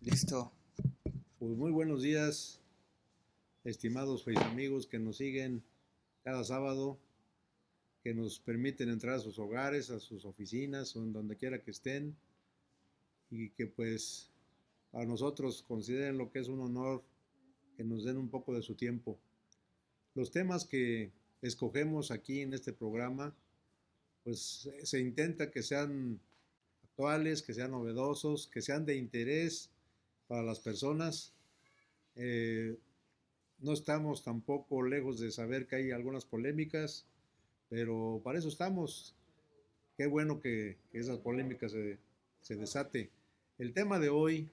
Listo. Pues muy buenos días, estimados amigos que nos siguen cada sábado, que nos permiten entrar a sus hogares, a sus oficinas o en donde quiera que estén y que pues a nosotros consideren lo que es un honor que nos den un poco de su tiempo. Los temas que escogemos aquí en este programa, pues se intenta que sean actuales, que sean novedosos, que sean de interés para las personas. Eh, No estamos tampoco lejos de saber que hay algunas polémicas, pero para eso estamos. Qué bueno que esas polémicas se desate. El tema de hoy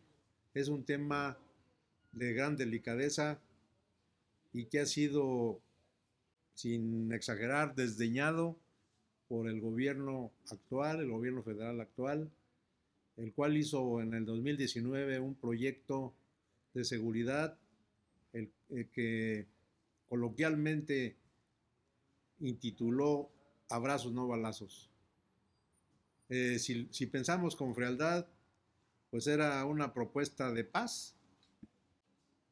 es un tema de gran delicadeza y que ha sido, sin exagerar, desdeñado por el gobierno actual, el gobierno federal actual, el cual hizo en el 2019 un proyecto de seguridad que coloquialmente intituló Abrazos no balazos. Si pensamos con frialdad, pues era una propuesta de paz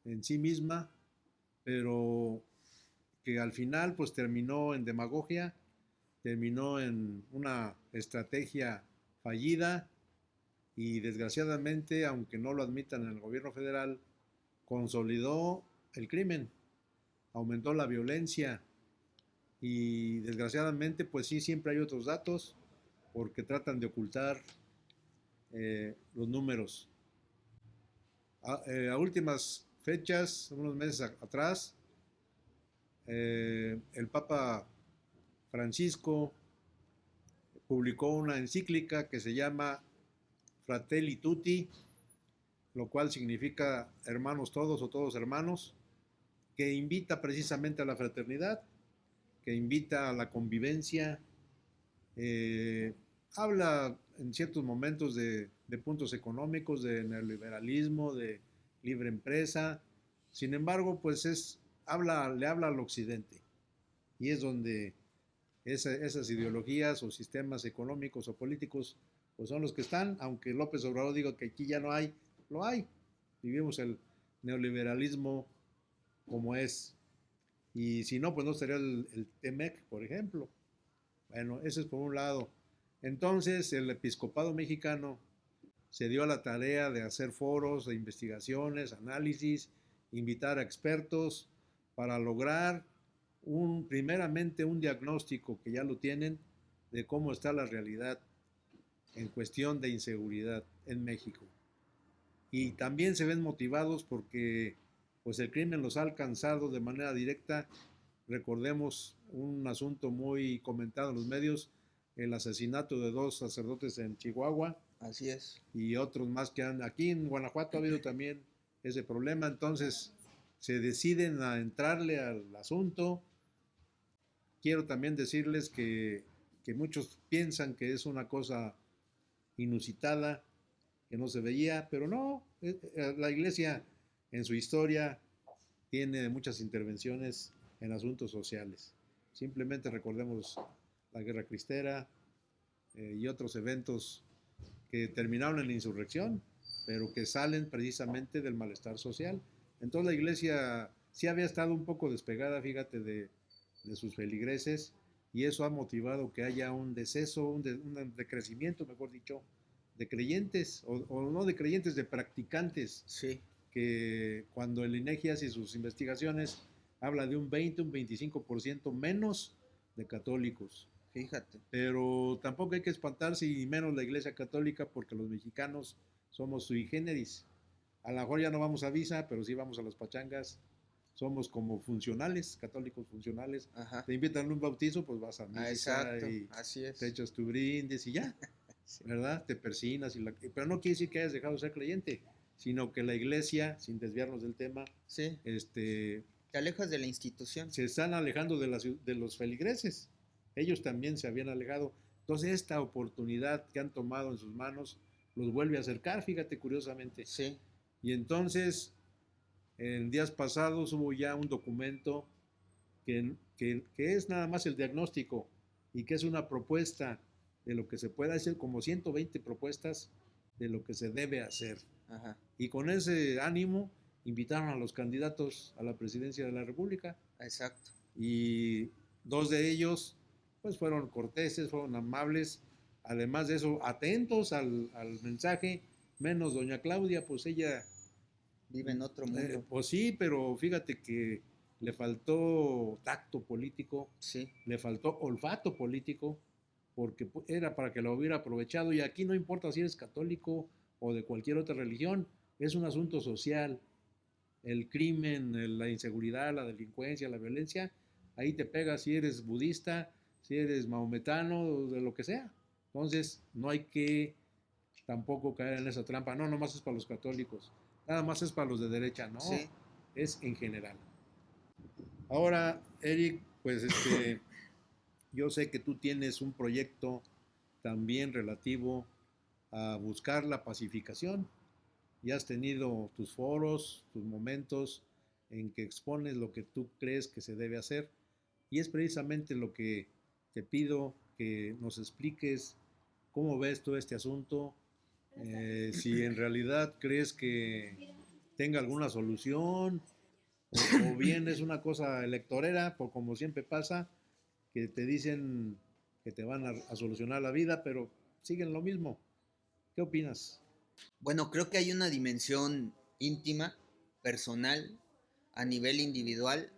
en sí misma, pero que al final pues terminó en demagogia, terminó en una estrategia fallida y desgraciadamente, aunque no lo admitan en el gobierno federal, consolidó el crimen, aumentó la violencia y desgraciadamente pues sí, siempre hay otros datos porque tratan de ocultar los números. A últimas fechas, unos meses atrás, el Papa Francisco publicó una encíclica que se llama Fratelli Tutti, lo cual significa hermanos todos o todos hermanos, que invita precisamente a la fraternidad, que invita a la convivencia, eh, habla en ciertos momentos de puntos económicos, de neoliberalismo, de libre empresa. Sin embargo, pues le habla al occidente y es donde esas ideologías o sistemas económicos o políticos pues son los que están, aunque López Obrador diga que aquí ya no hay, lo hay. Vivimos el neoliberalismo como es. Y si no, pues no sería el TEMEC, por ejemplo. Bueno, eso es por un lado. Entonces, el episcopado mexicano se dio a la tarea de hacer foros de investigaciones, análisis, invitar a expertos para lograr primeramente un diagnóstico que ya lo tienen de cómo está la realidad en cuestión de inseguridad en México. Y también se ven motivados porque pues el crimen los ha alcanzado de manera directa. Recordemos un asunto muy comentado en los medios, el asesinato de dos sacerdotes en Chihuahua Así es. y otros más que han aquí en Guanajuato ha habido también ese problema. Entonces se deciden a entrarle al asunto. Quiero también decirles que muchos piensan que es una cosa inusitada, que no se veía, pero no, la iglesia en su historia tiene muchas intervenciones en asuntos sociales. Simplemente recordemos la Guerra Cristera y otros eventos que terminaron en la insurrección, pero que salen precisamente del malestar social. Entonces la iglesia sí había estado un poco despegada, fíjate, de sus feligreses, y eso ha motivado que haya un deceso, un decrecimiento, mejor dicho, de creyentes, o no de creyentes, de practicantes, Sí, que cuando el INEGI hace sus investigaciones, habla de un 20, un 25% menos de católicos. fíjate. Pero tampoco hay que espantarse, y menos la Iglesia Católica, porque los mexicanos somos sui generis. A lo mejor ya no vamos a misa, pero sí vamos a las pachangas. Somos como funcionales, católicos funcionales. Ajá. Te invitan a un bautizo, pues vas a Ah, misa exacto. y Así te es. echas tu brindis y ya, Sí. ¿verdad? Te persinas. Pero no quiere decir que hayas dejado de ser creyente, sino que la iglesia, sin desviarnos del tema, Sí. este, Te alejas de la institución. se están alejando de los feligreses. Ellos también se habían alejado. Entonces esta oportunidad que han tomado en sus manos los vuelve a acercar, fíjate curiosamente. Sí. Y entonces, en días pasados hubo ya un documento que es nada más el diagnóstico y que es una propuesta de lo que se puede hacer, como 120 propuestas de lo que se debe hacer. Ajá. Y con ese ánimo invitaron a los candidatos a la presidencia de la República. Exacto. Y dos de ellos pues fueron corteses, fueron amables, además de eso atentos al mensaje, menos doña Claudia, pues ella Vive en otro mundo. pues sí, pero fíjate que le faltó tacto político, Sí. le faltó olfato político, porque era para que lo hubiera aprovechado. Y aquí no importa si eres católico o de cualquier otra religión, es un asunto social. El crimen, la inseguridad, la delincuencia, la violencia, ahí te pega si eres budista, si eres maometano, de lo que sea. Entonces, no hay que tampoco caer en esa trampa. No, nomás es para los católicos, nada más es para los de derecha, no, Sí. es en general. Ahora, Eric, pues yo sé que tú tienes un proyecto también relativo a buscar la pacificación y has tenido tus foros, tus momentos en que expones lo que tú crees que se debe hacer y es precisamente lo que te pido que nos expliques cómo ves todo este asunto, si en realidad crees que tenga alguna solución o bien es una cosa electorera, por como siempre pasa, que te dicen que te van a solucionar la vida, pero siguen lo mismo. ¿Qué opinas? Bueno, creo que hay una dimensión íntima, personal, a nivel individual,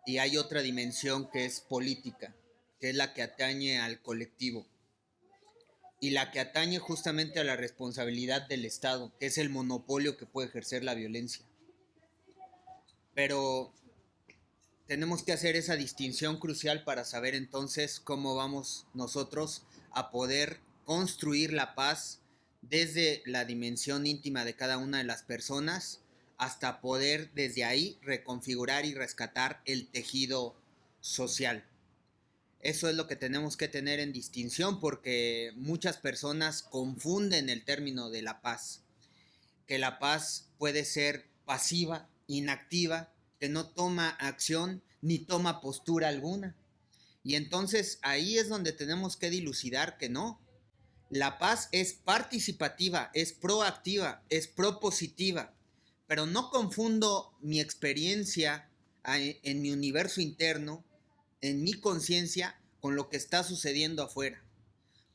y hay otra dimensión que es política, que es la que atañe al colectivo y la que atañe justamente a la responsabilidad del Estado, que es el monopolio que puede ejercer la violencia. Pero tenemos que hacer esa distinción crucial para saber entonces cómo vamos nosotros a poder construir la paz desde la dimensión íntima de cada una de las personas hasta poder desde ahí reconfigurar y rescatar el tejido social. Eso es lo que tenemos que tener en distinción porque muchas personas confunden el término de la paz, que la paz puede ser pasiva, inactiva, que no toma acción ni toma postura alguna. Y entonces ahí es donde tenemos que dilucidar que no. La paz es participativa, es proactiva, es propositiva, pero no confundo mi experiencia en mi universo interno, en mi conciencia, con lo que está sucediendo afuera.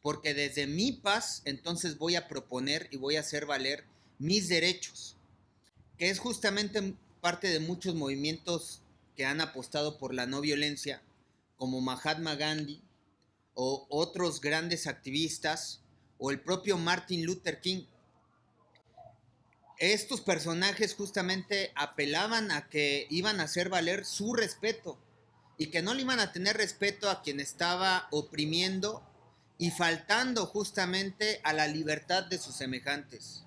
Porque desde mi paz entonces voy a proponer y voy a hacer valer mis derechos, que es justamente parte de muchos movimientos que han apostado por la no violencia, como Mahatma Gandhi o otros grandes activistas o el propio Martin Luther King. Estos personajes justamente apelaban a que iban a hacer valer su respeto y que no le iban a tener respeto a quien estaba oprimiendo y faltando justamente a la libertad de sus semejantes.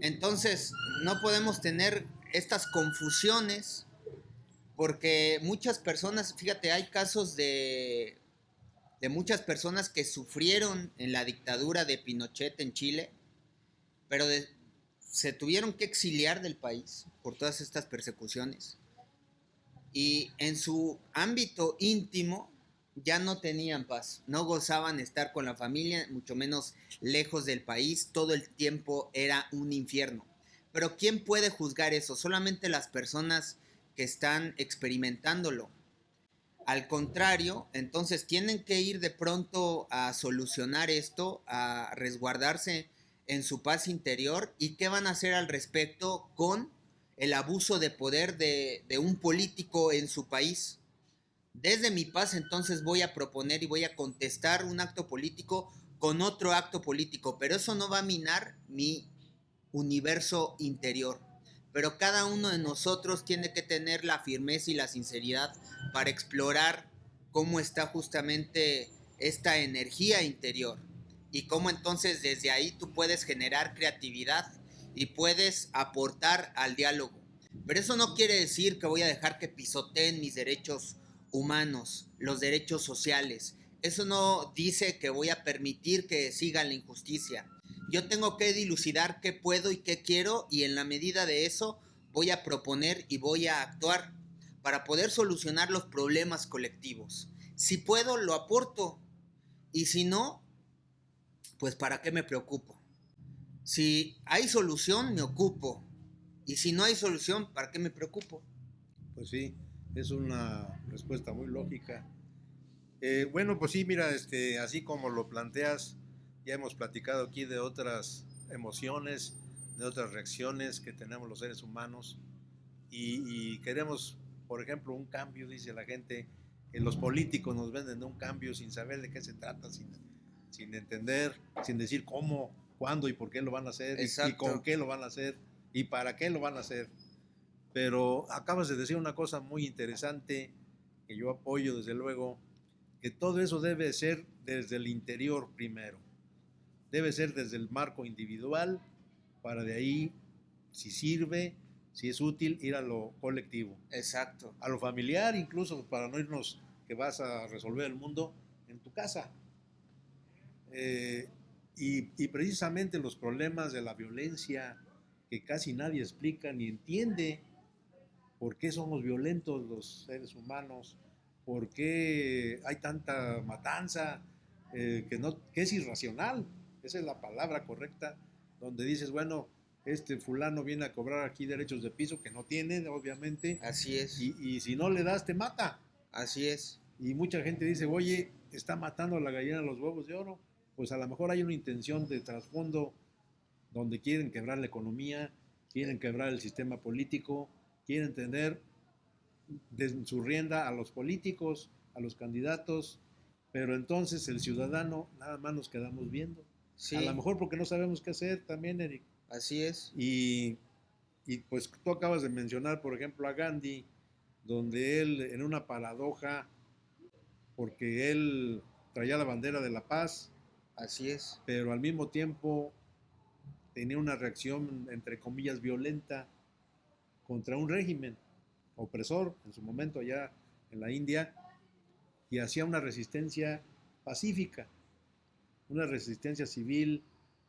Entonces, no podemos tener estas confusiones porque muchas personas, fíjate, hay casos de muchas personas que sufrieron en la dictadura de Pinochet en Chile, pero se tuvieron que exiliar del país por todas estas persecuciones. Y en su ámbito íntimo ya no tenían paz, no gozaban estar con la familia, mucho menos lejos del país, todo el tiempo era un infierno. Pero ¿quién puede juzgar eso? Solamente las personas que están experimentándolo. Al contrario, entonces tienen que ir de pronto a solucionar esto, a resguardarse en su paz interior y qué van a hacer al respecto con el abuso de poder de un político en su país. Desde mi paz entonces voy a proponer y voy a contestar un acto político con otro acto político, pero eso no va a minar mi universo interior. Pero cada uno de nosotros tiene que tener la firmeza y la sinceridad para explorar cómo está justamente esta energía interior y cómo entonces desde ahí tú puedes generar creatividad y puedes aportar al diálogo. Pero eso no quiere decir que voy a dejar que pisoteen mis derechos humanos, los derechos sociales. Eso no dice que voy a permitir que siga la injusticia. Yo tengo que dilucidar qué puedo y qué quiero y en la medida de eso voy a proponer y voy a actuar para poder solucionar los problemas colectivos. Si puedo, lo aporto y si no, pues ¿para qué me preocupo? Si hay solución, me ocupo. Y si no hay solución, ¿para qué me preocupo? Pues sí, es una respuesta muy lógica. Bueno, pues sí, mira, así como lo planteas, ya hemos platicado aquí de otras emociones, de otras reacciones que tenemos los seres humanos y queremos, por ejemplo, un cambio, dice la gente, que los políticos nos venden un cambio sin saber de qué se trata, sin entender, sin decir cómo, cuándo y por qué lo van a hacer y con Exacto. qué lo van a hacer y para qué lo van a hacer. Pero acabas de decir una cosa muy interesante que yo apoyo desde luego, que todo eso debe ser desde el interior primero, debe ser desde el marco individual para de ahí, si sirve, si es útil, ir a lo colectivo, Exacto. a lo familiar, incluso para no irnos que vas a resolver el mundo en tu casa. Y precisamente los problemas de la violencia que casi nadie explica ni entiende por qué somos violentos los seres humanos, por qué hay tanta matanza, que es irracional, esa es la palabra correcta, donde dices, bueno, este fulano viene a cobrar aquí derechos de piso que no tiene, obviamente, Así es. y si no le das, te mata. Así es. Y mucha gente dice, oye, está matando a la gallina los huevos de oro. Pues a lo mejor hay una intención de trasfondo donde quieren quebrar la economía, quieren quebrar el sistema político, quieren tener de su rienda a los políticos, a los candidatos, pero entonces el ciudadano nada más nos quedamos viendo. A lo Sí, mejor porque no sabemos qué hacer también, Eric. así es. Y pues tú acabas de mencionar, por ejemplo, a Gandhi, donde él en una paradoja, porque él traía la bandera de la paz, Así es. pero al mismo tiempo tenía una reacción, entre comillas, violenta contra un régimen opresor en su momento allá en la India y hacía una resistencia pacífica, una resistencia civil,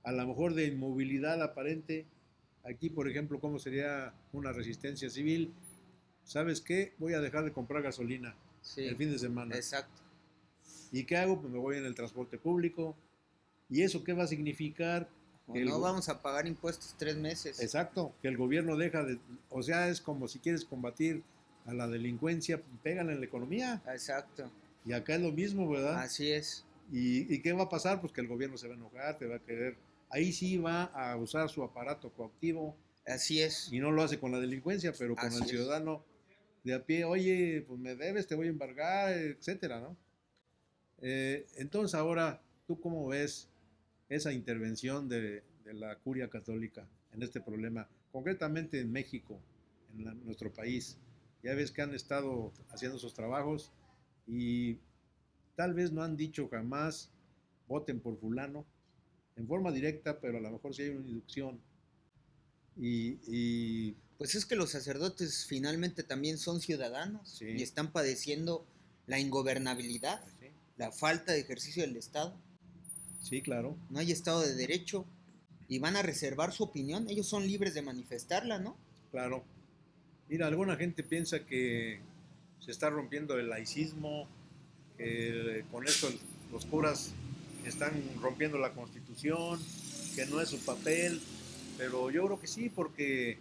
a lo mejor de inmovilidad aparente. Aquí, por ejemplo, ¿cómo sería una resistencia civil? ¿Sabes qué? Voy a dejar de comprar gasolina el Sí, fin de semana. exacto. ¿Y qué hago? Pues me voy en el transporte público. ¿Y eso qué va a significar? O Que no vamos a pagar impuestos 3 meses. exacto, que el gobierno deja de... O sea, es como si quieres combatir a la delincuencia, pégale en la economía. Exacto. Y acá es lo mismo, ¿verdad? Así es. ¿Y qué va a pasar? Pues que el gobierno se va a enojar, te va a querer. Ahí sí va a usar su aparato coactivo Así es. y no lo hace con la delincuencia, pero con el Así es. ciudadano de a pie, oye, pues me debes, te voy a embargar, etcétera, ¿no? Entonces ahora, ¿tú cómo ves esa intervención de la curia católica en este problema, concretamente en México, en nuestro país? Ya ves que han estado haciendo esos trabajos y tal vez no han dicho jamás voten por fulano en forma directa, pero a lo mejor sí hay una inducción. Y Pues es que los sacerdotes finalmente también son ciudadanos y sí, están padeciendo la ingobernabilidad, pues sí, la falta de ejercicio del Estado. sí, claro, No hay Estado de Derecho y van a reservar su opinión. Ellos son libres de manifestarla, ¿no? claro. Mira, alguna gente piensa que se está rompiendo el laicismo, que con esto los curas están rompiendo la constitución, que no es su papel, pero yo creo que sí, porque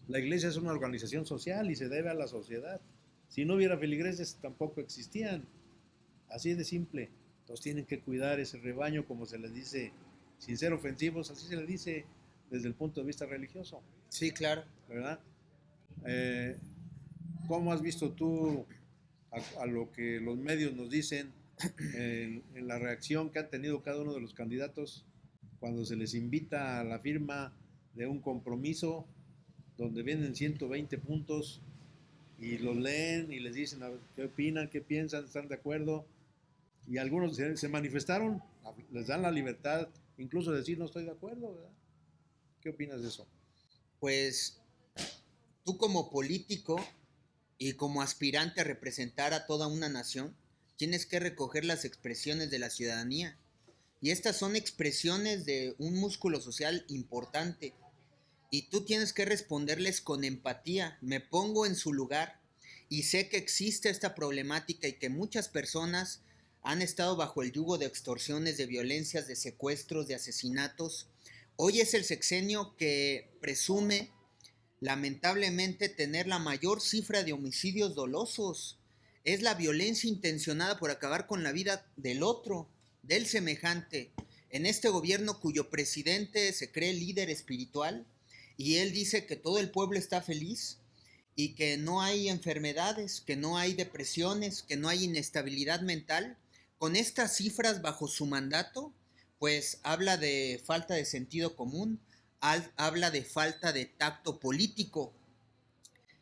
la iglesia es una organización social y se debe a la sociedad. Si no hubiera feligreses tampoco existían, así de simple. Entonces tienen que cuidar ese rebaño, como se les dice, sin ser ofensivos, así se les dice desde el punto de vista religioso, Sí, claro. ¿verdad? Eh, ¿Cómo has visto tú a lo que los medios nos dicen en la reacción que han tenido cada uno de los candidatos cuando se les invita a la firma de un compromiso donde vienen 120 puntos y los leen y les dicen a ver, qué opinan, qué piensan, están de acuerdo? Y algunos se manifestaron, les dan la libertad incluso de decir no estoy de acuerdo, ¿verdad? ¿Qué opinas de eso? Pues tú como político y como aspirante a representar a toda una nación, tienes que recoger las expresiones de la ciudadanía. Y estas son expresiones de un músculo social importante. Y tú tienes que responderles con empatía. Me pongo en su lugar y sé que existe esta problemática y que muchas personas han estado bajo el yugo de extorsiones, de violencias, de secuestros, de asesinatos, Hoy es el sexenio que presume, lamentablemente, tener la mayor cifra de homicidios dolosos. Es la violencia intencionada por acabar con la vida del otro, del semejante. En este gobierno cuyo presidente se cree líder espiritual y él dice que todo el pueblo está feliz y que no hay enfermedades, que no hay depresiones, que no hay inestabilidad mental, con estas cifras bajo su mandato, pues habla de falta de sentido común, habla de falta de tacto político.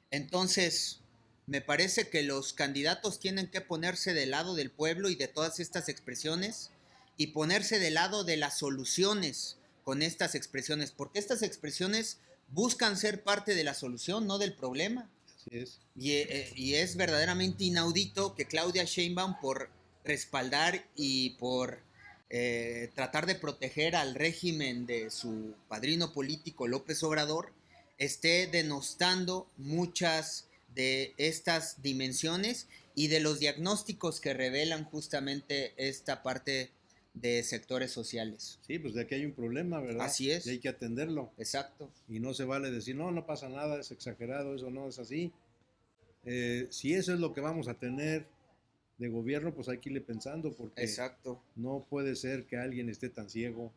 Entonces, me parece que los candidatos tienen que ponerse del lado del pueblo y de todas estas expresiones y ponerse del lado de las soluciones con estas expresiones, porque estas expresiones buscan ser parte de la solución, no del problema. Así es. Y es verdaderamente inaudito que Claudia Sheinbaum, por respaldar y por tratar de proteger al régimen de su padrino político López Obrador, esté denostando muchas de estas dimensiones y de los diagnósticos que revelan justamente esta parte de sectores sociales. Sí, pues de aquí hay un problema, ¿verdad? Así es. Y hay que atenderlo. Exacto. Y no se vale decir, no, no pasa nada, es exagerado, eso no es así. Si eso es lo que vamos a tener de gobierno, pues hay que irle pensando, porque Exacto. no puede ser que alguien esté tan ciego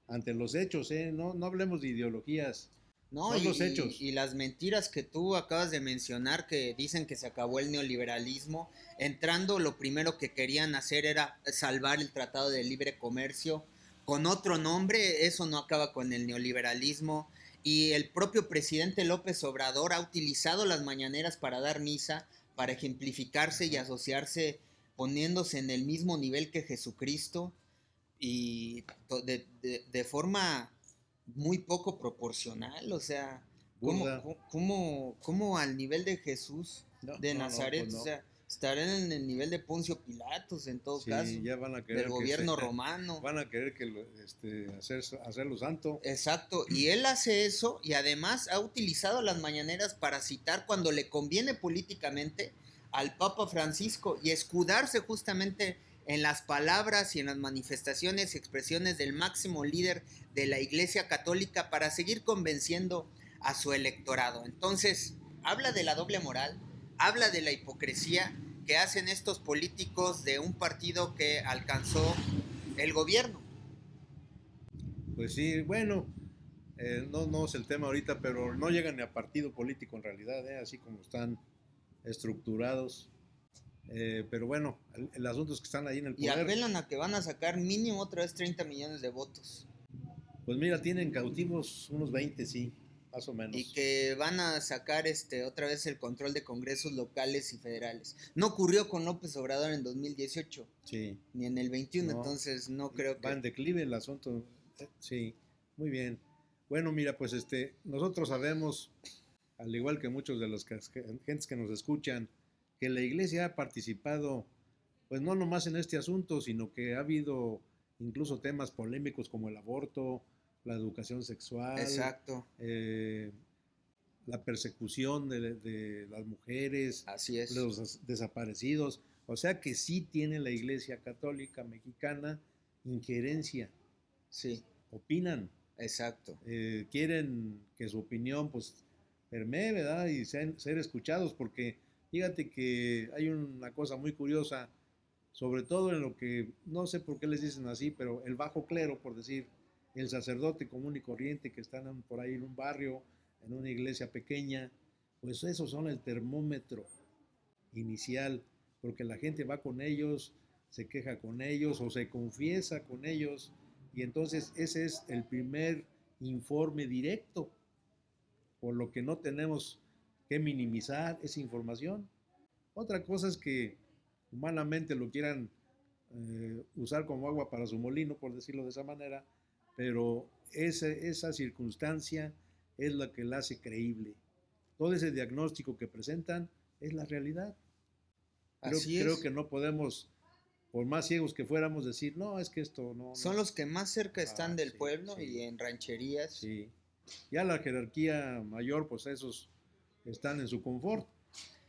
ante los hechos, ¿eh? No, no hablemos de ideologías, No, son los hechos. y las mentiras que tú acabas de mencionar, que dicen que se acabó el neoliberalismo, entrando lo primero que querían hacer era salvar el Tratado de Libre Comercio con otro nombre, eso no acaba con el neoliberalismo. Y el propio presidente López Obrador ha utilizado las mañaneras para dar misa, para ejemplificarse y asociarse, poniéndose en el mismo nivel que Jesucristo y de forma muy poco proporcional, o sea, Burda. ¿cómo al nivel de Jesús No, de no, no, Nazaret? pues O no. sea, estarán en el nivel de Poncio Pilatos en todo caso, Sí, ya van a querer del gobierno romano. van a querer que hacerlo santo. Exacto, y él hace eso y además ha utilizado las mañaneras para citar cuando le conviene políticamente al Papa Francisco y escudarse justamente en las palabras y en las manifestaciones y expresiones del máximo líder de la Iglesia Católica para seguir convenciendo a su electorado. Entonces, habla de la doble moral, habla de la hipocresía que hacen estos políticos de un partido que alcanzó el gobierno. Pues sí, bueno, no, no es el tema ahorita, pero no llegan ni a partido político en realidad, así como están estructurados. Pero bueno, el asunto es que están ahí en el Y poder. apelan a que van a sacar mínimo otra vez 30 millones de votos. Pues mira, tienen cautivos unos 20, sí, más o menos. Y que van a sacar otra vez el control de congresos locales y federales. No ocurrió con López Obrador en 2018, Sí. ni en el 21, No, entonces no creo va en que... declive el asunto. Sí, muy bien. Bueno, mira, pues nosotros sabemos, al igual que muchos de los gentes que nos escuchan, que la iglesia ha participado, pues no nomás en este asunto, sino que ha habido incluso temas polémicos como el aborto, la educación sexual, Exacto, la persecución de las mujeres, así es. los desaparecidos. O sea que sí tiene la Iglesia Católica Mexicana injerencia, Sí, opinan, exacto. quieren que su opinión pues permee, ¿verdad? Y ser escuchados, porque fíjate que hay una cosa muy curiosa, sobre todo en lo que, no sé por qué les dicen así, pero el bajo clero, por decir, el sacerdote común y corriente que están por ahí en un barrio, en una iglesia pequeña, pues esos son el termómetro inicial, porque la gente va con ellos, se queja con ellos o se confiesa con ellos, y entonces ese es el primer informe directo, por lo que no tenemos que minimizar esa información. Otra cosa es que humanamente lo quieran usar como agua para su molino, por decirlo de esa manera, pero esa circunstancia es la que la hace creíble. Todo ese diagnóstico que presentan es la realidad. Así Creo es. que no podemos, por más ciegos que fuéramos, decir, no, es que esto no. Son los que más cerca están del sí, pueblo sí, y en rancherías. sí. Ya la jerarquía mayor, pues esos están en su confort,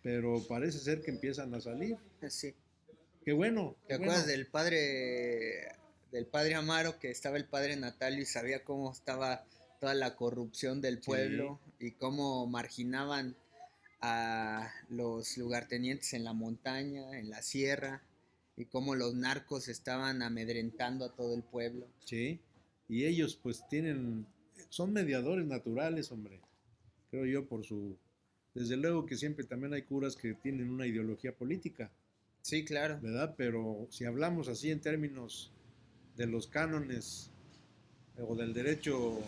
pero parece ser que empiezan a salir. Sí. Qué bueno, ¿Te qué acuerdas bueno. del padre del padre Amaro, que estaba el padre Natalio y sabía cómo estaba toda la corrupción del pueblo y cómo marginaban a los lugartenientes en la montaña, en la sierra, y cómo los narcos estaban amedrentando a todo el pueblo. Sí, y ellos pues son mediadores naturales, hombre, creo yo, desde luego que siempre también hay curas que tienen una ideología política, Sí, claro. ¿verdad? Pero si hablamos así en términos de los cánones o del derecho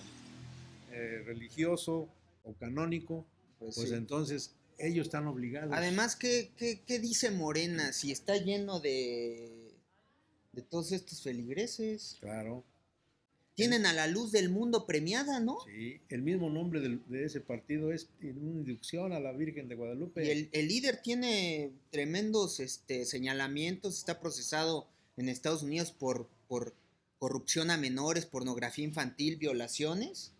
religioso o canónico, pues Sí. entonces ellos están obligados. Además, ¿qué dice Morena si está lleno de todos estos feligreses? Claro. Tienen a la luz del mundo premiada, ¿no? Sí, el mismo nombre de ese partido es en una inducción a la Virgen de Guadalupe. Y el líder tiene tremendos señalamientos, está procesado en Estados Unidos por corrupción a menores, pornografía infantil, violaciones.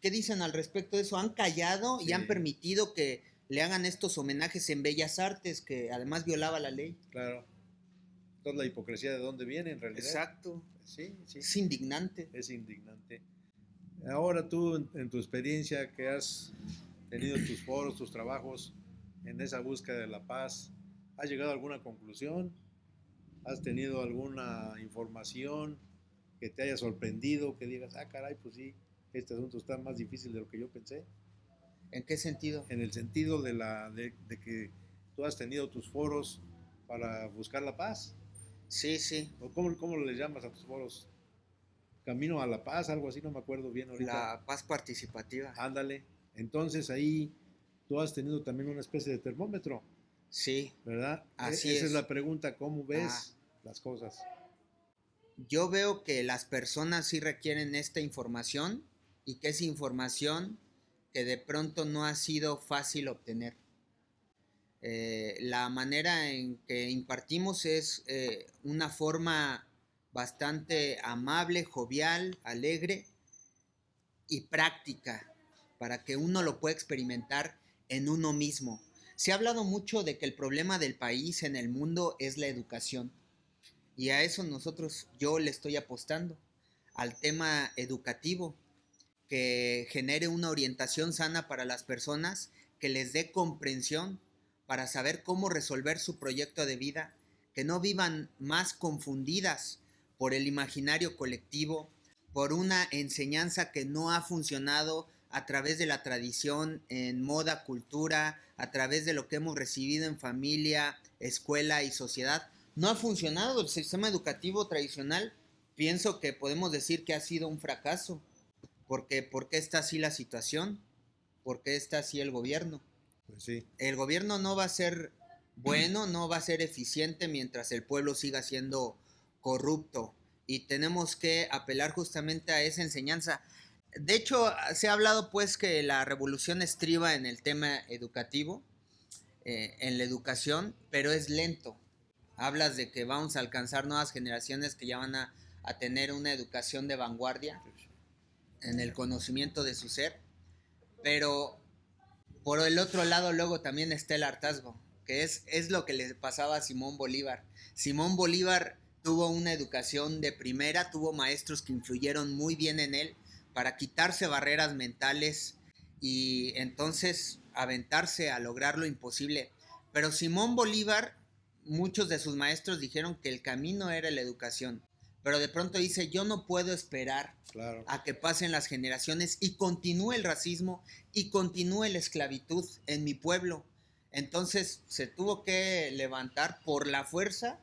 ¿Qué dicen al respecto de eso? Han callado y han permitido que le hagan estos homenajes en Bellas Artes, que además violaba la ley. Claro. Toda la hipocresía de dónde viene en realidad. Exacto. Sí. Es indignante. Es indignante. Ahora tú, en tu experiencia que has tenido tus foros, tus trabajos en esa búsqueda de la paz, ¿has llegado a alguna conclusión? ¿Has tenido alguna información que te haya sorprendido, que digas, caray, pues sí, este asunto está más difícil de lo que yo pensé? ¿En qué sentido? En el sentido de que tú has tenido tus foros para buscar la paz. Sí, sí. ¿O cómo le llamas a tus foros? Camino a la paz, algo así, no me acuerdo bien ahorita. La paz participativa. Ándale. Entonces ahí tú has tenido también una especie de termómetro. Sí. ¿Verdad? Así Esa es la pregunta, ¿cómo ves las cosas? Yo veo que las personas sí requieren esta información y que es información que de pronto no ha sido fácil obtener. La manera en que impartimos es una forma bastante amable, jovial, alegre y práctica para que uno lo pueda experimentar en uno mismo. Se ha hablado mucho de que el problema del país en el mundo es la educación y a eso yo le estoy apostando, al tema educativo, que genere una orientación sana para las personas, que les dé comprensión para saber cómo resolver su proyecto de vida, que no vivan más confundidas por el imaginario colectivo, por una enseñanza que no ha funcionado a través de la tradición en moda, cultura, a través de lo que hemos recibido en familia, escuela y sociedad. No ha funcionado el sistema educativo tradicional. Pienso que podemos decir que ha sido un fracaso. ¿Por qué está así la situación? ¿Por qué está así el gobierno? Pues sí. El gobierno no va a ser bueno, no va a ser eficiente mientras el pueblo siga siendo corrupto. Y tenemos que apelar justamente a esa enseñanza. De hecho, se ha hablado pues que la revolución estriba en el tema educativo, en la educación, pero es lento. Hablas de que vamos a alcanzar nuevas generaciones que ya van a tener una educación de vanguardia en el conocimiento de su ser, pero por el otro lado luego también está el hartazgo, que es lo que le pasaba a Simón Bolívar. Simón Bolívar tuvo una educación de primera, tuvo maestros que influyeron muy bien en él para quitarse barreras mentales y entonces aventarse a lograr lo imposible. Pero Simón Bolívar, muchos de sus maestros dijeron que el camino era la educación, pero de pronto dice, yo no puedo esperar a que pasen las generaciones y continúe el racismo y continúe la esclavitud en mi pueblo. Entonces se tuvo que levantar por la fuerza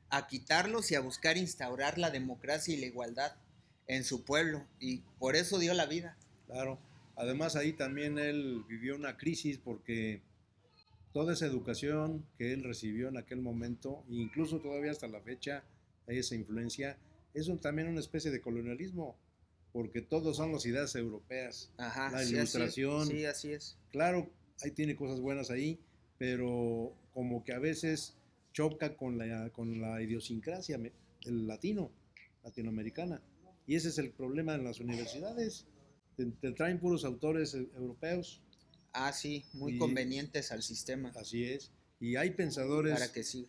a quitarlos y a buscar instaurar la democracia y la igualdad en su pueblo, y por eso dio la vida. Claro. Además ahí también él vivió una crisis porque toda esa educación que él recibió en aquel momento, incluso todavía hasta la fecha, hay esa influencia, es también una especie de colonialismo, porque todos son las ideas europeas. Ajá, la sí, ilustración. Sí, así es. Claro, ahí tiene cosas buenas ahí, pero como que a veces choca con la idiosincrasia del latinoamericana. Y ese es el problema en las universidades. Te traen puros autores europeos. Ah, sí, muy convenientes al sistema. Así es. Y hay pensadores para que sí.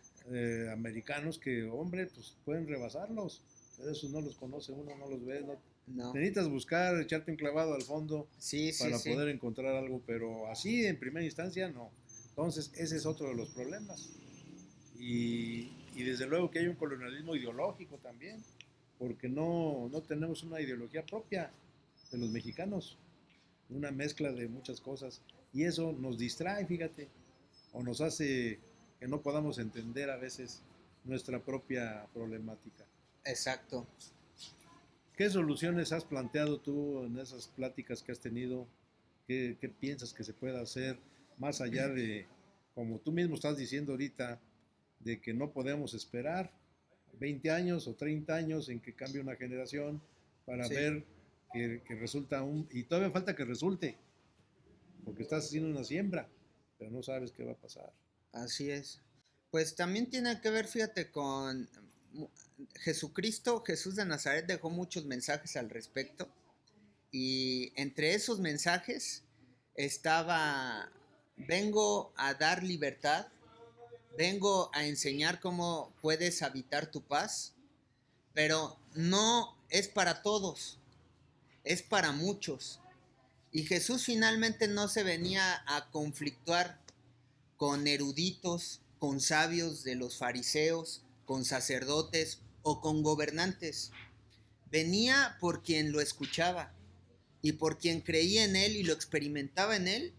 Americanos que, hombre, pues pueden rebasarlos. Pero esos no los conoce uno, no los ve, no. No. Necesitas buscar, echarte un clavado al fondo Sí, sí, para sí. poder encontrar algo, pero así en primera instancia no. Entonces, ese es otro de los problemas. Y desde luego que hay un colonialismo ideológico también, porque no tenemos una ideología propia de los mexicanos, una mezcla de muchas cosas, y eso nos distrae, fíjate, o nos hace que no podamos entender a veces nuestra propia problemática. Exacto. ¿Qué soluciones has planteado tú en esas pláticas que has tenido? ¿Qué piensas que se pueda hacer más allá de, como tú mismo estás diciendo ahorita, de que no podemos esperar 20 años o 30 años en que cambie una generación para Sí. ver que resulta y todavía falta que resulte, porque estás haciendo una siembra, pero no sabes qué va a pasar. Así es. Pues también tiene que ver, fíjate, con Jesucristo. Jesús de Nazaret dejó muchos mensajes al respecto. Y entre esos mensajes estaba, vengo a dar libertad, vengo a enseñar cómo puedes habitar tu paz, pero no es para todos, es para muchos. Y Jesús finalmente no se venía a conflictuar con eruditos, con sabios de los fariseos, con sacerdotes o con gobernantes. Venía por quien lo escuchaba y por quien creía en él y lo experimentaba en él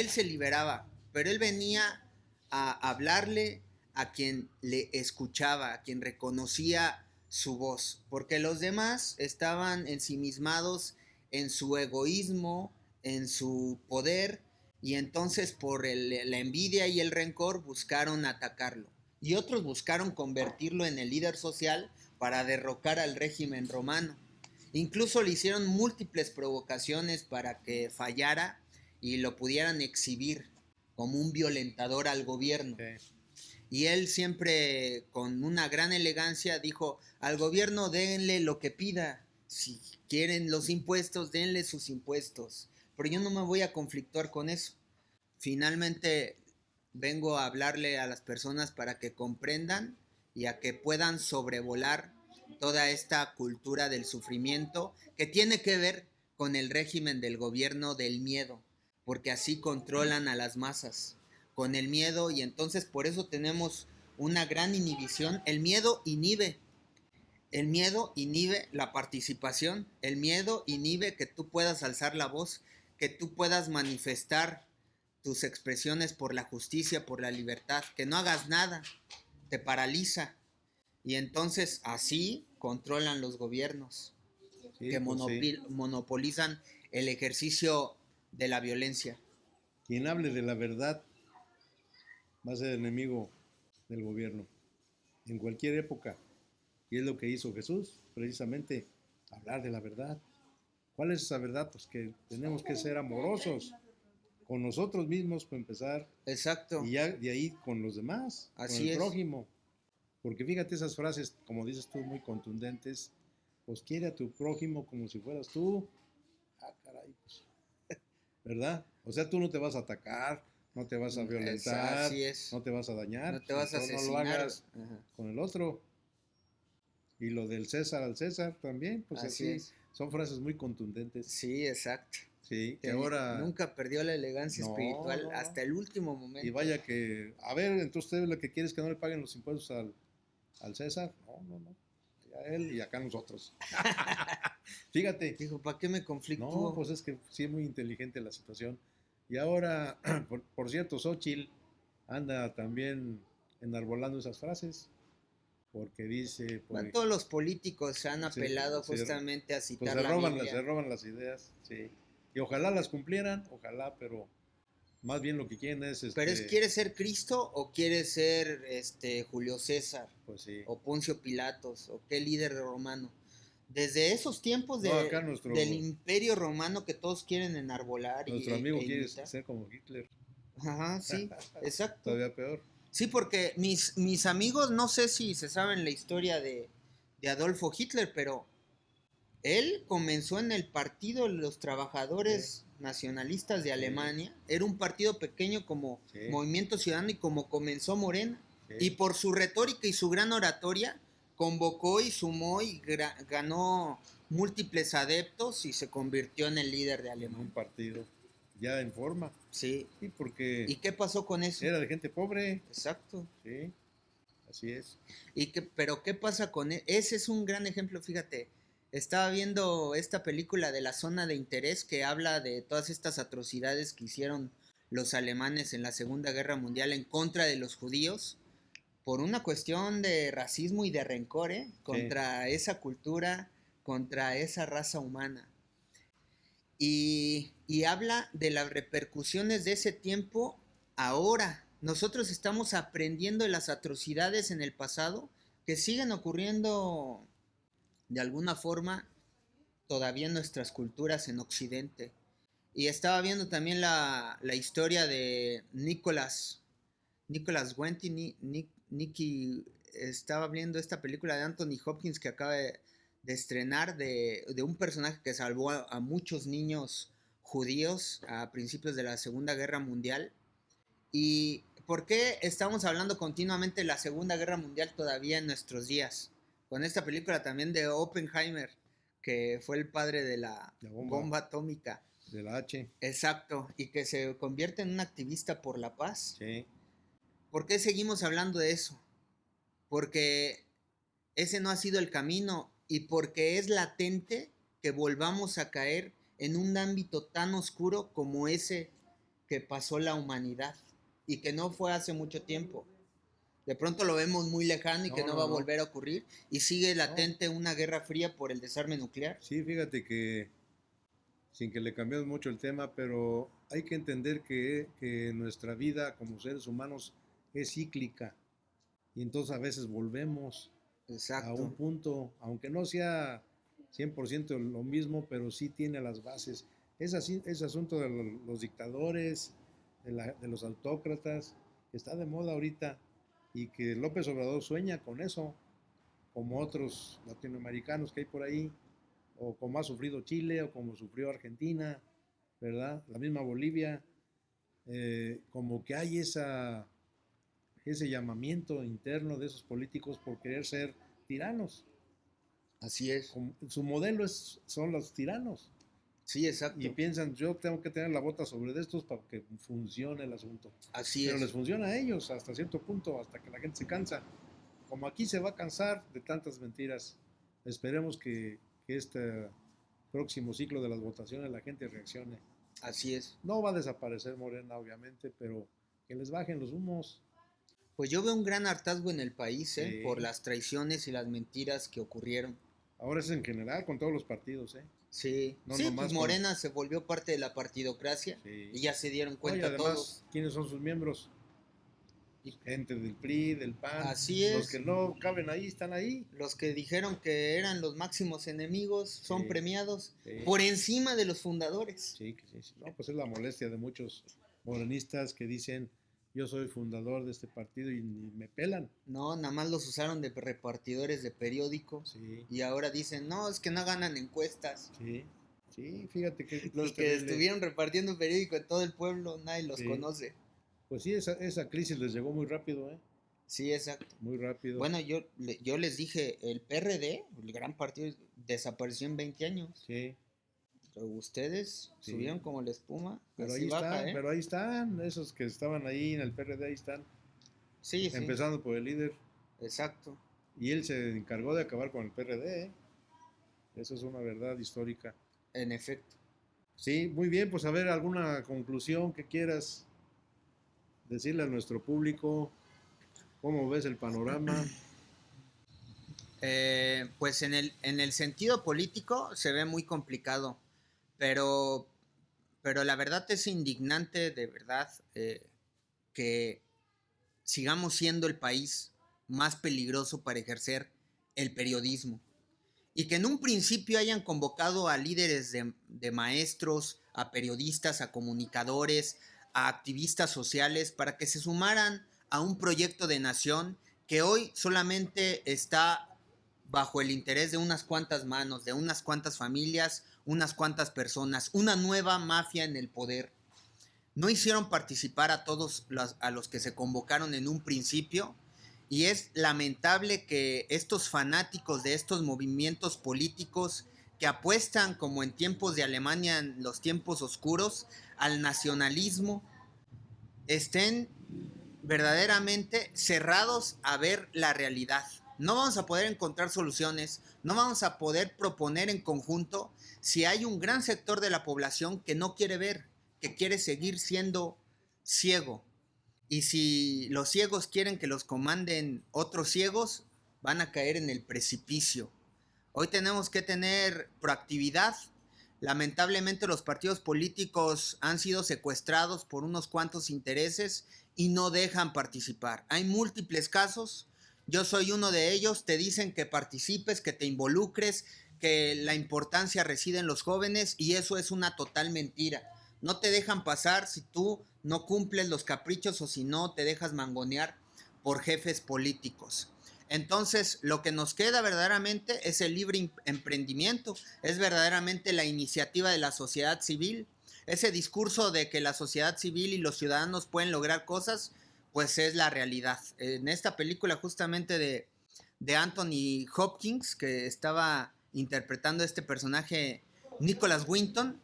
se liberaba, pero él venía a hablarle a quien le escuchaba, a quien reconocía su voz, porque los demás estaban ensimismados en su egoísmo, en su poder, y entonces por la envidia y el rencor buscaron atacarlo. Y otros buscaron convertirlo en el líder social para derrocar al régimen romano. Incluso le hicieron múltiples provocaciones para que fallara y lo pudieran exhibir como un violentador al gobierno. Sí. Y él siempre con una gran elegancia dijo, al gobierno denle lo que pida, si quieren los impuestos, denle sus impuestos, pero yo no me voy a conflictuar con eso. Finalmente vengo a hablarle a las personas para que comprendan y a que puedan sobrevolar toda esta cultura del sufrimiento que tiene que ver con el régimen del gobierno del miedo, porque así controlan a las masas, con el miedo, y entonces por eso tenemos una gran inhibición. El miedo inhibe la participación, el miedo inhibe que tú puedas alzar la voz, que tú puedas manifestar tus expresiones por la justicia, por la libertad, que no hagas nada, te paraliza. Y entonces así controlan los gobiernos, Sí, que pues sí. monopolizan el ejercicio de la violencia. Quien hable de la verdad va a ser enemigo del gobierno en cualquier época. Y es lo que hizo Jesús, precisamente, hablar de la verdad. ¿Cuál es esa verdad? Pues que tenemos que ser amorosos con nosotros mismos para empezar, Exacto. y ya de ahí con los demás, Así con el es. prójimo. Porque fíjate esas frases, como dices tú, muy contundentes. Pues quiere a tu prójimo como si fueras tú. Ah, caray, pues, ¿verdad? O sea, tú no te vas a atacar, no te vas a violentar, Así es. no te vas a dañar. No te vas a Entonces, no lo asesinar. hagas con el otro. Y lo del César al César también, pues Así así, es. son frases muy contundentes. Sí, exacto. Sí, que ahora... Nunca perdió la elegancia No, espiritual no, no. hasta el último momento. Y vaya que, a ver, entonces usted lo que quiere es que no le paguen los impuestos al César. No, no, no. A él y acá nosotros. Fíjate. Dijo, ¿para qué me conflictúo? No, pues es que sí es muy inteligente la situación. Y ahora, por cierto, Xóchitl anda también enarbolando esas frases, porque dice... Bueno, todos los políticos se han apelado justamente a pues citar se la roban, Biblia. se roban las ideas, sí. Y ojalá las cumplieran, ojalá, pero más bien lo que quieren es... Pero ¿quiere ser Cristo o quiere ser Julio César? Pues sí. O Poncio Pilatos, o qué líder romano. Desde esos tiempos del imperio romano que todos quieren enarbolar. Nuestro amigo quiere ser como Hitler. Ajá, sí, exacto. Todavía peor. Sí, porque mis amigos, no sé si se saben la historia de Adolfo Hitler, pero él comenzó en el Partido de los Trabajadores Nacionalistas de Alemania. Era un partido pequeño como Movimiento Ciudadano y como comenzó Morena. Y por su retórica y su gran oratoria, convocó y sumó y ganó múltiples adeptos y se convirtió en el líder de En un Alemania. partido, ya en forma. Sí. Sí, porque ¿Y qué pasó con eso? era de gente pobre. Exacto. Sí, así es. Pero ¿qué pasa con él? Ese es un gran ejemplo, fíjate. Estaba viendo esta película de La Zona de Interés que habla de todas estas atrocidades que hicieron los alemanes en la Segunda Guerra Mundial en contra de los judíos por una cuestión de racismo y de rencor, ¿eh? Contra esa cultura, contra esa raza humana. Y habla de las repercusiones de ese tiempo ahora. Nosotros estamos aprendiendo de las atrocidades en el pasado que siguen ocurriendo de alguna forma todavía en nuestras culturas en Occidente. Y estaba viendo también la historia de Nicholas Wente, Nicky, estaba viendo esta película de Anthony Hopkins que acaba de estrenar de un personaje que salvó a muchos niños judíos a principios de la Segunda Guerra Mundial. ¿Y por qué estamos hablando continuamente de la Segunda Guerra Mundial todavía en nuestros días? Con esta película también de Oppenheimer, que fue el padre de la bomba atómica. De la H. Exacto, y que se convierte en un activista por la paz. Sí. ¿Por qué seguimos hablando de eso? Porque ese no ha sido el camino y porque es latente que volvamos a caer en un ámbito tan oscuro como ese que pasó la humanidad y que no fue hace mucho tiempo. De pronto lo vemos muy lejano y que no va a volver a ocurrir y sigue latente una guerra fría por el desarme nuclear. Sí, fíjate que sin que le cambiemos mucho el tema, pero hay que entender que nuestra vida como seres humanos es cíclica y entonces a veces volvemos a un punto, aunque no sea 100% lo mismo, pero sí tiene las bases. Es así, ese asunto de los dictadores, de los autócratas, que está de moda ahorita y que López Obrador sueña con eso, como otros latinoamericanos que hay por ahí, o como ha sufrido Chile, o como sufrió Argentina, ¿verdad? La misma Bolivia, como que hay ese llamamiento interno de esos políticos por querer ser tiranos. Así es. Su modelo son los tiranos. Sí, exacto. Y piensan, yo tengo que tener la bota sobre de estos para que funcione el asunto. Así Pero es. les funciona a ellos hasta cierto punto, hasta que la gente se cansa. Como aquí se va a cansar de tantas mentiras, esperemos que este próximo ciclo de las votaciones la gente reaccione. Así es. No va a desaparecer Morena, obviamente, pero que les bajen los humos. Pues yo veo un gran hartazgo en el país, por las traiciones y las mentiras que ocurrieron. Ahora es en general con todos los partidos, Sí, no sí, pues Morena se volvió parte de la partidocracia y ya se dieron cuenta además, todos. ¿quiénes son sus miembros? Gente del PRI, del PAN. Así es. Los que no caben ahí están ahí. Los que dijeron que eran los máximos enemigos son premiados por encima de los fundadores. Sí. No, pues es la molestia de muchos morenistas que dicen, yo soy fundador de este partido y ni me pelan. No, nada más los usaron de repartidores de periódico. Y ahora dicen, no, es que no ganan encuestas. Sí, fíjate que... Los que estuvieron repartiendo periódico en todo el pueblo, nadie los conoce. Pues sí, esa crisis les llegó muy rápido, Sí, exacto. Muy rápido. Bueno, yo les dije, el PRD, el gran partido, desapareció en 20 años. Sí. Pero ustedes subieron como la espuma. Pero ahí están, pero ahí están, esos que estaban ahí en el PRD, ahí están. Sí. Empezando por el líder. Exacto. Y él se encargó de acabar con el PRD, Eso es una verdad histórica. En efecto. Sí, muy bien, pues a ver, alguna conclusión que quieras decirle a nuestro público, ¿cómo ves el panorama? Pues en el sentido político se ve muy complicado, pero la verdad es indignante, de verdad, que sigamos siendo el país más peligroso para ejercer el periodismo. Y que en un principio hayan convocado a líderes de maestros, a periodistas, a comunicadores, a activistas sociales para que se sumaran a un proyecto de nación que hoy solamente está bajo el interés de unas cuantas manos, de unas cuantas familias, unas cuantas personas, una nueva mafia en el poder. No hicieron participar a todos a los que se convocaron en un principio Y es lamentable que estos fanáticos de estos movimientos políticos que apuestan, como en tiempos de Alemania, en los tiempos oscuros, al nacionalismo, estén verdaderamente cerrados a ver la realidad. No vamos a poder encontrar soluciones, no vamos a poder proponer en conjunto si hay un gran sector de la población que no quiere ver, que quiere seguir siendo ciego. Y si los ciegos quieren que los comanden otros ciegos, van a caer en el precipicio. Hoy tenemos que tener proactividad. Lamentablemente los partidos políticos han sido secuestrados por unos cuantos intereses y no dejan participar. Hay múltiples casos. Yo soy uno de ellos. Te dicen que participes, que te involucres, que la importancia reside en los jóvenes, y eso es una total mentira. No te dejan pasar si tú no cumples los caprichos o si no te dejas mangonear por jefes políticos. Entonces, lo que nos queda verdaderamente es el libre emprendimiento, es verdaderamente la iniciativa de la sociedad civil. Ese discurso de que la sociedad civil y los ciudadanos pueden lograr cosas, pues es la realidad. En esta película justamente de Anthony Hopkins, que estaba interpretando este personaje Nicholas Winton,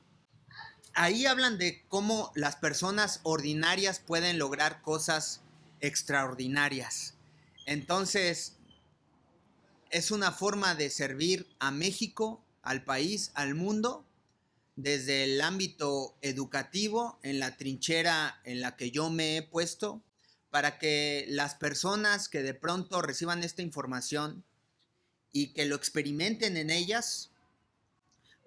ahí hablan de cómo las personas ordinarias pueden lograr cosas extraordinarias. Entonces, es una forma de servir a México, al país, al mundo, desde el ámbito educativo, en la trinchera en la que yo me he puesto, para que las personas que de pronto reciban esta información y que lo experimenten en ellas,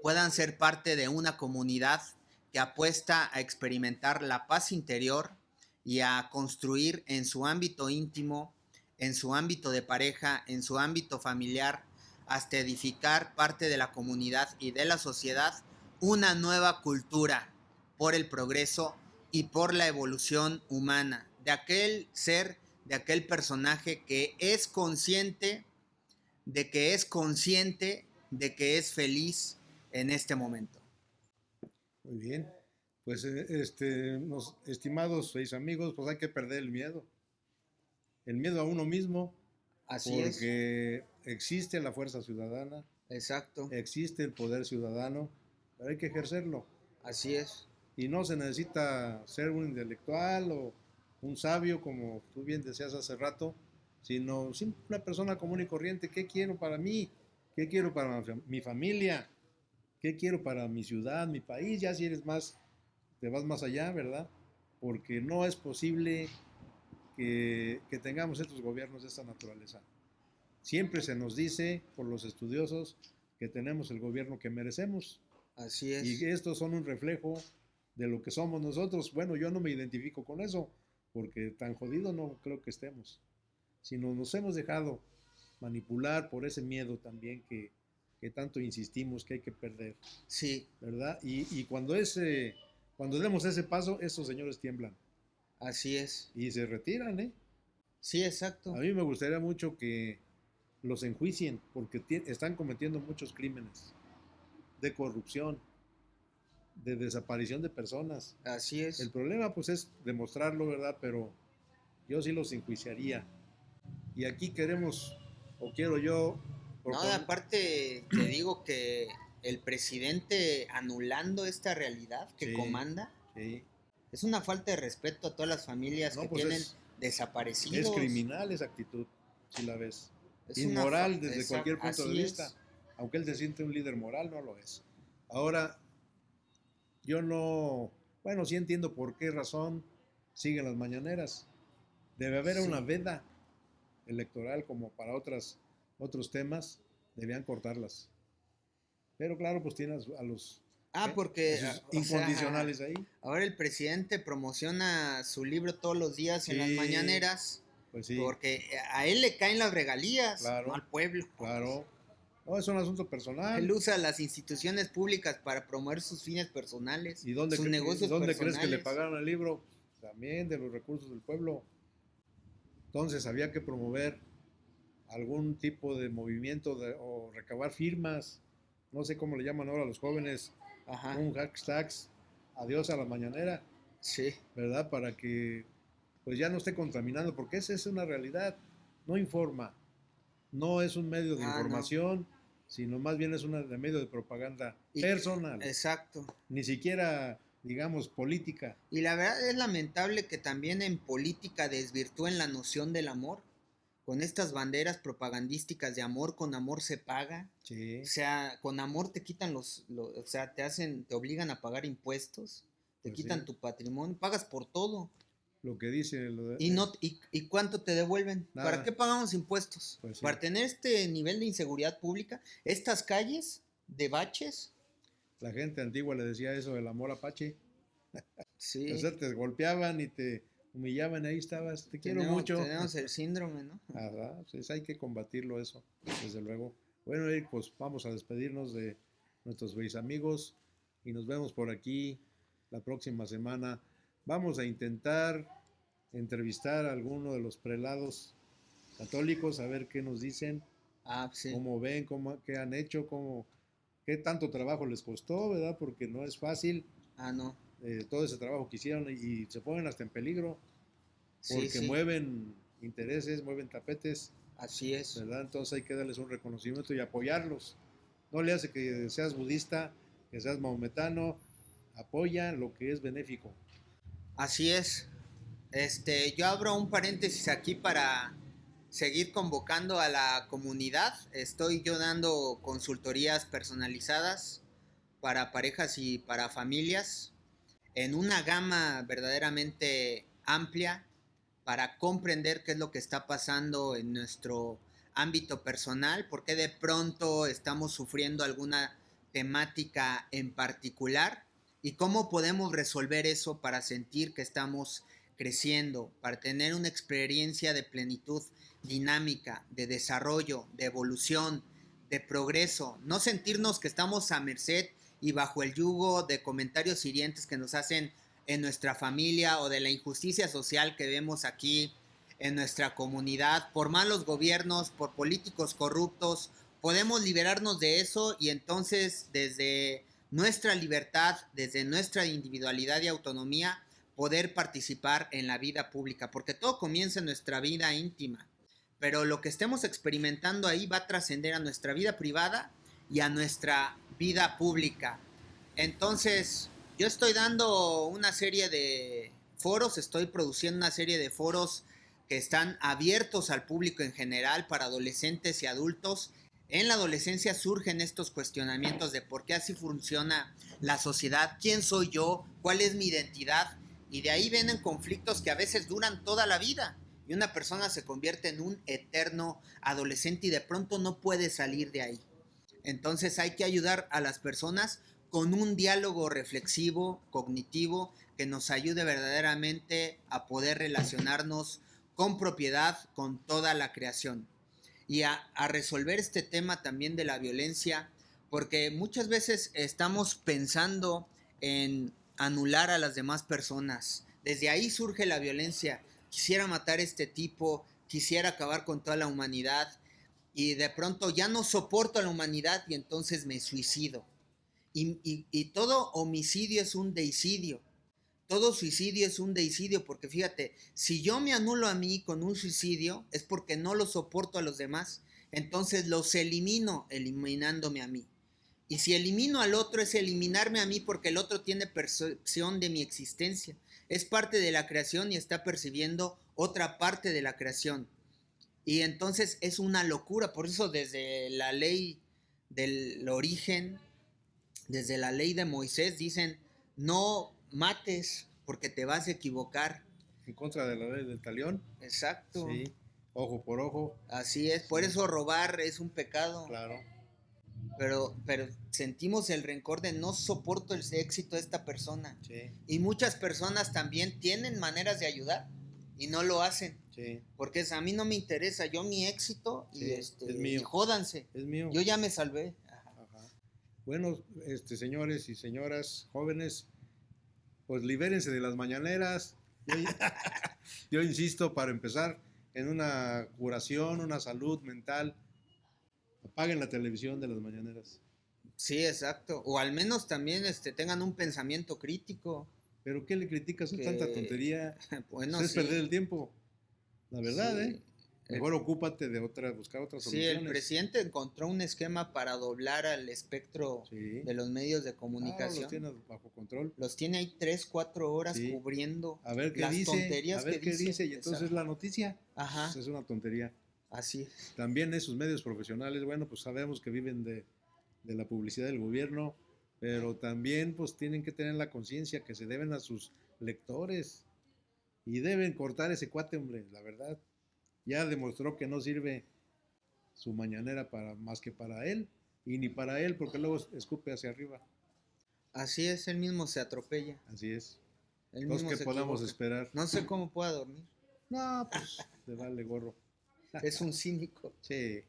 puedan ser parte de una comunidad que apuesta a experimentar la paz interior y a construir en su ámbito íntimo, en su ámbito de pareja, en su ámbito familiar, hasta edificar parte de la comunidad y de la sociedad una nueva cultura por el progreso y por la evolución humana, de aquel ser, de aquel personaje que es consciente de que es feliz en este momento. Muy bien. Pues, estimados seis amigos, pues hay que perder el miedo. El miedo a uno mismo, Así es, porque existe la fuerza ciudadana, exacto, existe el poder ciudadano, pero hay que ejercerlo. así es, Y no se necesita ser un intelectual o un sabio, como tú bien decías hace rato, sino una persona común y corriente. ¿Qué quiero para mí? ¿Qué quiero para mi familia? ¿Qué quiero para mi ciudad, mi país? Ya si eres más, te vas más allá, ¿verdad? Porque no es posible que tengamos estos gobiernos de esta naturaleza. Siempre se nos dice por los estudiosos que tenemos el gobierno que merecemos. así es. Y estos son un reflejo de lo que somos nosotros. Bueno, yo no me identifico con eso, porque tan jodido no creo que estemos. Sino nos hemos dejado manipular por ese miedo también que tanto insistimos que hay que perder. Sí, ¿Verdad? Y cuando demos ese paso, estos señores tiemblan. así es. Y se retiran, ¿eh? Sí, exacto. A mí me gustaría mucho que los enjuicien, porque están cometiendo muchos crímenes de corrupción, de desaparición de personas. Así es. El problema pues es demostrarlo, ¿verdad? Pero yo sí los enjuiciaría. Y aquí queremos, o quiero yo... No, aparte te digo que el presidente anulando esta realidad que Sí, comanda, sí. es una falta de respeto a todas las familias No, que pues tienen es desaparecidos. criminal esa actitud, si la ves. Es Inmoral desde cualquier punto de así vista. es. Aunque él se siente un líder moral, no lo es. Ahora, yo no... Bueno, sí entiendo por qué razón siguen las mañaneras. Debe haber Sí. una veda electoral como para otros temas, debían cortarlas. Pero claro, pues tiene a los Porque esos o sea, incondicionales ahí. ahora el presidente promociona su libro todos los días en las Sí, mañaneras, pues sí, porque a él le caen las regalías, Claro, no al pueblo. claro. No, es un asunto personal. Él usa las instituciones públicas para promover sus fines personales, ¿Y dónde, sus negocios dónde personales. crees que le pagaron el libro? También de los recursos del pueblo. Entonces había que promover algún tipo de movimiento o recabar firmas, no sé cómo le llaman ahora a los jóvenes, Ajá. un hashtag, adiós a la mañanera, Sí. ¿verdad? Para que pues ya no esté contaminando, porque esa es una realidad. no informa, no es un medio de No. información, sino más bien es un medio de propaganda personal, Exacto. ni siquiera, digamos, política. Y la verdad es lamentable que también en política desvirtúen la noción del amor, con estas banderas propagandísticas de amor, con amor se paga. Sí. O sea, con amor te quitan o sea, te obligan a pagar impuestos, te Pues quitan sí. tu patrimonio, pagas por todo. Lo que dice ¿Y cuánto te devuelven? Nada. ¿Para qué pagamos impuestos? Pues sí. Para tener este nivel de inseguridad pública, estas calles de baches. La gente antigua le decía eso, el amor apache. Sí. O sea, te golpeaban y te humillaban, ahí estabas, te quiero mucho. Tenemos el síndrome, ¿no? Ajá, pues hay que combatirlo eso, desde luego. Bueno, Eric, pues vamos a despedirnos de nuestros bellos amigos y nos vemos por aquí la próxima semana. Vamos a intentar entrevistar a alguno de los prelados católicos, a ver qué nos dicen, Sí. cómo ven, qué han hecho, qué tanto trabajo les costó, ¿verdad? Porque no es fácil. No. Todo ese trabajo que hicieron y se ponen hasta en peligro porque Sí. mueven intereses, mueven tapetes. Así es. ¿Verdad? Entonces hay que darles un reconocimiento y apoyarlos. No le hace que seas budista, que seas maometano, apoya lo que es benéfico. Así es. Yo abro un paréntesis aquí para seguir convocando a la comunidad. Estoy yo dando consultorías personalizadas para parejas y para familias en una gama verdaderamente amplia para comprender qué es lo que está pasando en nuestro ámbito personal, por qué de pronto estamos sufriendo alguna temática en particular y cómo podemos resolver eso para sentir que estamos creciendo, para tener una experiencia de plenitud dinámica, de desarrollo, de evolución, de progreso, no sentirnos que estamos a merced y bajo el yugo de comentarios hirientes que nos hacen en nuestra familia o de la injusticia social que vemos aquí en nuestra comunidad, por malos gobiernos, por políticos corruptos. Podemos liberarnos de eso y entonces desde nuestra libertad, desde nuestra individualidad y autonomía, poder participar en la vida pública, porque todo comienza en nuestra vida íntima, pero lo que estemos experimentando ahí va a trascender a nuestra vida privada y a nuestra vida pública. Entonces, yo estoy dando una serie de foros, estoy produciendo una serie de foros que están abiertos al público en general para adolescentes y adultos. En la adolescencia surgen estos cuestionamientos de por qué así funciona la sociedad, quién soy yo, cuál es mi identidad, y de ahí vienen conflictos que a veces duran toda la vida y una persona se convierte en un eterno adolescente y de pronto no puede salir de ahí. Entonces hay que ayudar a las personas con un diálogo reflexivo, cognitivo, que nos ayude verdaderamente a poder relacionarnos con propiedad con toda la creación y a resolver este tema también de la violencia, porque muchas veces estamos pensando en anular a las demás personas. Desde ahí surge la violencia. Quisiera matar a este tipo, quisiera acabar con toda la humanidad y de pronto ya no soporto a la humanidad y entonces me suicido. Y todo homicidio es un deicidio. Todo suicidio es un deicidio, porque fíjate, si yo me anulo a mí con un suicidio es porque no lo soporto a los demás, entonces los elimino eliminándome a mí. Y si elimino al otro es eliminarme a mí porque el otro tiene percepción de mi existencia, es parte de la creación y está percibiendo otra parte de la creación. Y entonces es una locura, por eso desde la ley del origen, desde la ley de Moisés dicen, no mates porque te vas a equivocar. En contra de la ley del talión. Exacto. Sí, ojo por ojo. Así es, por eso robar es un pecado. Claro. Pero sentimos el rencor de no soporto el éxito de esta persona. Sí. Y muchas personas también tienen maneras de ayudar y no lo hacen. Sí. Porque a mí no me interesa, yo mi éxito sí, es mío. Y jódanse. Es mío. Yo ya me salvé. Ajá. Bueno, señores y señoras, jóvenes, pues libérense de las mañaneras. Yo insisto, para empezar, en una curación, una salud mental, apaguen la televisión de las mañaneras. Sí, exacto. O al menos también tengan un pensamiento crítico. ¿Pero qué le criticas a tanta tontería? Bueno, Es perder el tiempo. La verdad, sí. Mejor ocúpate de buscar otras Sí, soluciones. el presidente encontró un esquema para doblar al espectro Sí. de los medios de Ah, comunicación. los tienes bajo control. Los tiene ahí 3, 4 horas Sí. cubriendo A ver qué las dice, tonterías a ver que qué dice, y entonces Exacto. la noticia. Ajá, Pues es una tontería. así es. También esos medios profesionales, bueno, pues sabemos que viven de la publicidad del gobierno, pero también pues tienen que tener la conciencia que se deben a sus lectores y deben cortar ese cuate, hombre, la verdad. Ya demostró que no sirve su mañanera para más que para él, y ni para él, porque luego escupe hacia arriba. Así es, él mismo se atropella. Así es. Él Entonces, mismo ¿qué se podemos equivoca. esperar? No sé cómo pueda dormir. No, pues, te vale gorro. Es un cínico. Sí,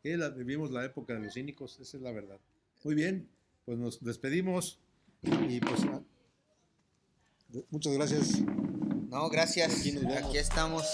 vivimos la época de los cínicos, esa es la verdad. Muy bien, pues nos despedimos y pues muchas gracias. No, gracias. Aquí nos vemos. Aquí estamos.